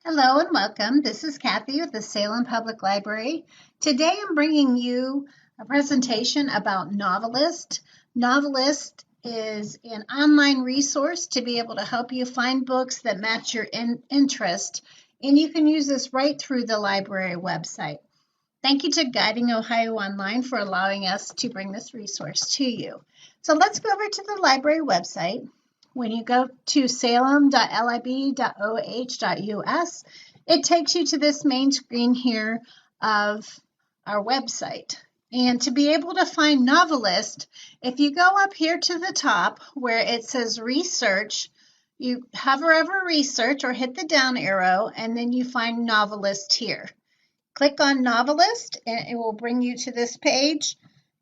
Hello and welcome. This is Kathy with the Salem Public Library. Today I'm bringing you a presentation about Novelist. Novelist is an online resource to be able to help you find books that match your interest, and you can use this right through the library website. Thank you to Guiding Ohio Online for allowing us to bring this resource to you. So let's go over to the library website. When you go to salem.lib.oh.us, it takes you to this main screen here of our website. And to be able to find Novelist, if you go up here to the top where it says Research, you hover over Research or hit the down arrow, and then you find Novelist here. Click on Novelist, and it will bring you to this page.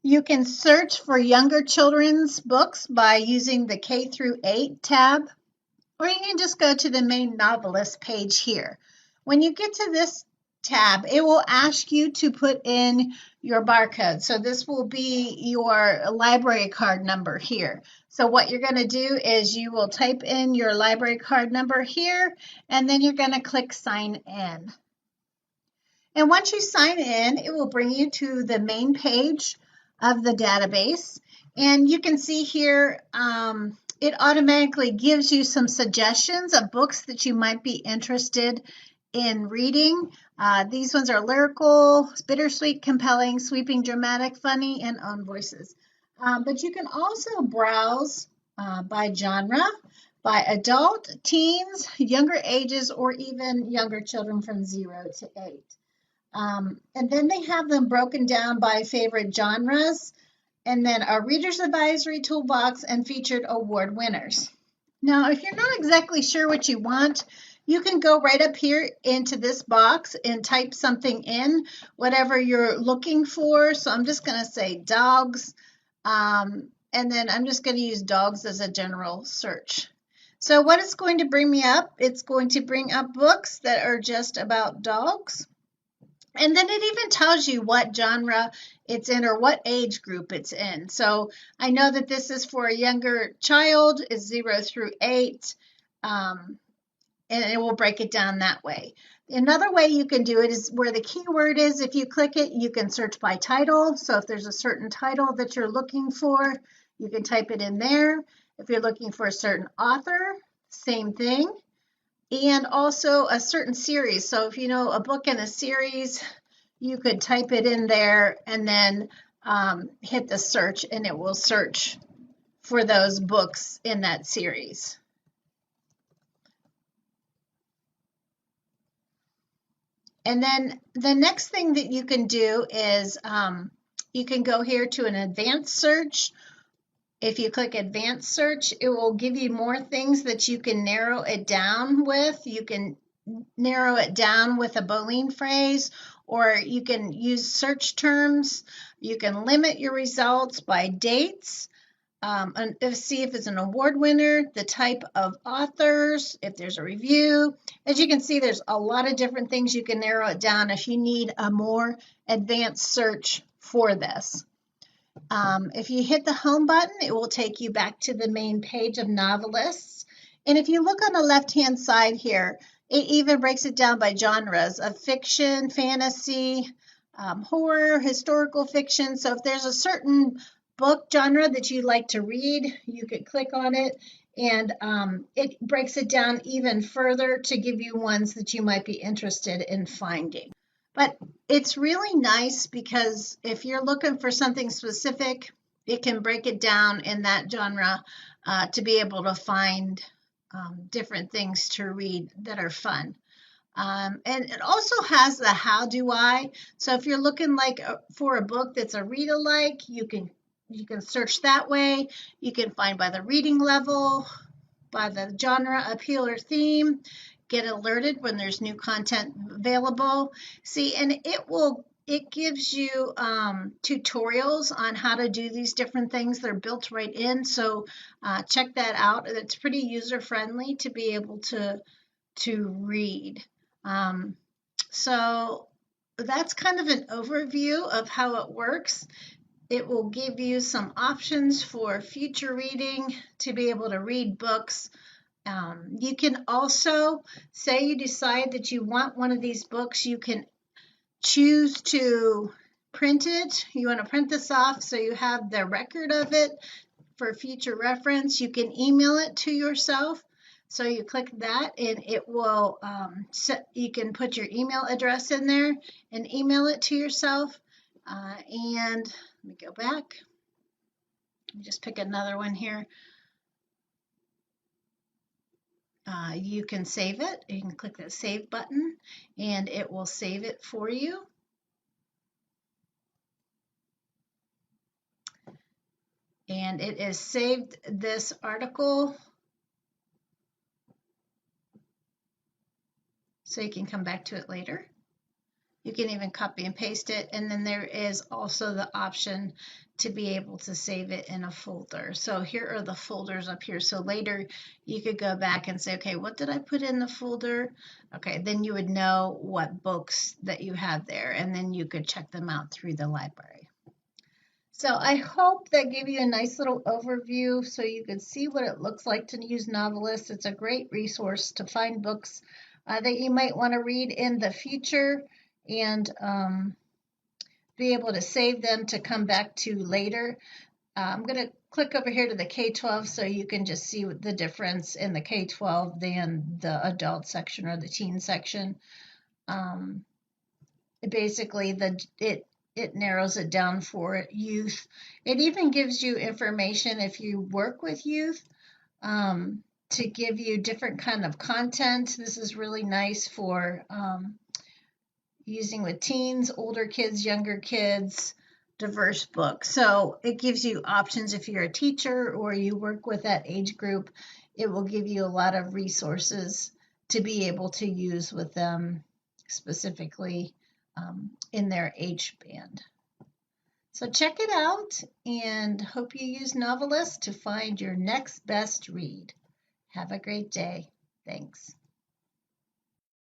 You can search for younger children's books by using the K through 8 tab, or you can just go to the main Novelist page here. When you get to this tab, it will ask you to put in your barcode. So this will be your library card number here. So what you're going to do is you will type in your library card number here, and then you're going to click Sign In. And once you sign in, it will bring you to the main page of the database. And you can see here, it automatically gives you some suggestions of books that you might be interested in reading. These ones are lyrical, bittersweet, compelling, sweeping, dramatic, funny, and own voices. But you can also browse by genre, by adult, teens, younger ages, or even younger children from 0 to 8. And then they have them broken down by favorite genres, and then a reader's advisory toolbox and featured award winners. Now, if you're not exactly sure what you want, you can go right up here into this box and type something in, whatever you're looking for. So I'm just going to say dogs, and then I'm just going to use dogs as a general search. So what it's going to bring me up, it's going to bring up books that are just about dogs. And then it even tells you what genre it's in or what age group it's in. So I know that this is for a younger child, is 0 through 8, and it will break it down that way. Another way you can do it is where the keyword is. If you click it, you can search by title. So if there's a certain title that you're looking for, you can type it in there. If you're looking for a certain author, same thing. And also a certain series. So if you know a book in a series, you could type it in there and then hit the search, and it will search for those books in that series. And then the next thing that you can do is you can go here to an advanced search. If you click advanced search, it will give you more things that you can narrow it down with. You can narrow it down with a Boolean phrase, or you can use search terms. You can limit your results by dates, and see if it's an award winner, the type of authors, if there's a review. As you can see, there's a lot of different things you can narrow it down if you need a more advanced search for this. If you hit the home button, it will take you back to the main page of Novelists. And if you look on the left-hand side here, it even breaks it down by genres of fiction, fantasy, horror, historical fiction. So if there's a certain book genre that you'd like to read, you could click on it, and it breaks it down even further to give you ones that you might be interested in finding. But it's really nice because if you're looking for something specific, it can break it down in that genre to be able to find different things to read that are fun. And it also has the how do I. So if you're looking for a book that's a read alike, you can search that way. You can find by the reading level, by the genre, appeal, or theme. Get alerted when there's new content available. See, and it gives you tutorials on how to do these different things. They're built right in, so check that out. It's pretty user-friendly to be able to read. So that's kind of an overview of how it works. It will give you some options for future reading to be able to read books You can also say you decide that you want one of these books. You can choose to print it. You want to print this off so you have the record of it for future reference. You can email it to yourself. So you click that and it will, you can put your email address in there and email it to yourself. And let me go back. Let me just pick another one here. You can save it. You can click the save button and it will save it for you. And it is saved this article so you can come back to it later. You can even copy and paste it, and then there is also the option to be able to save it in a folder. So here are the folders up here. So later you could go back and say, okay, what did I put in the folder? Okay, then you would know what books that you have there, and then you could check them out through the library. So I hope that gave you a nice little overview so you could see what it looks like to use Novelist. It's a great resource to find books that you might want to read in the future and be able to save them to come back to later. I'm going to click over here to the K-12 so you can just see the difference in the K-12 than the adult section or the teen section. Basically, it narrows it down for youth. It even gives you information if you work with youth to give you different kind of content. This is really nice for using with teens, older kids, younger kids, diverse books. So it gives you options if you're a teacher or you work with that age group. It will give you a lot of resources to be able to use with them specifically in their age band. So check it out and hope you use Novelist to find your next best read. Have a great day. Thanks.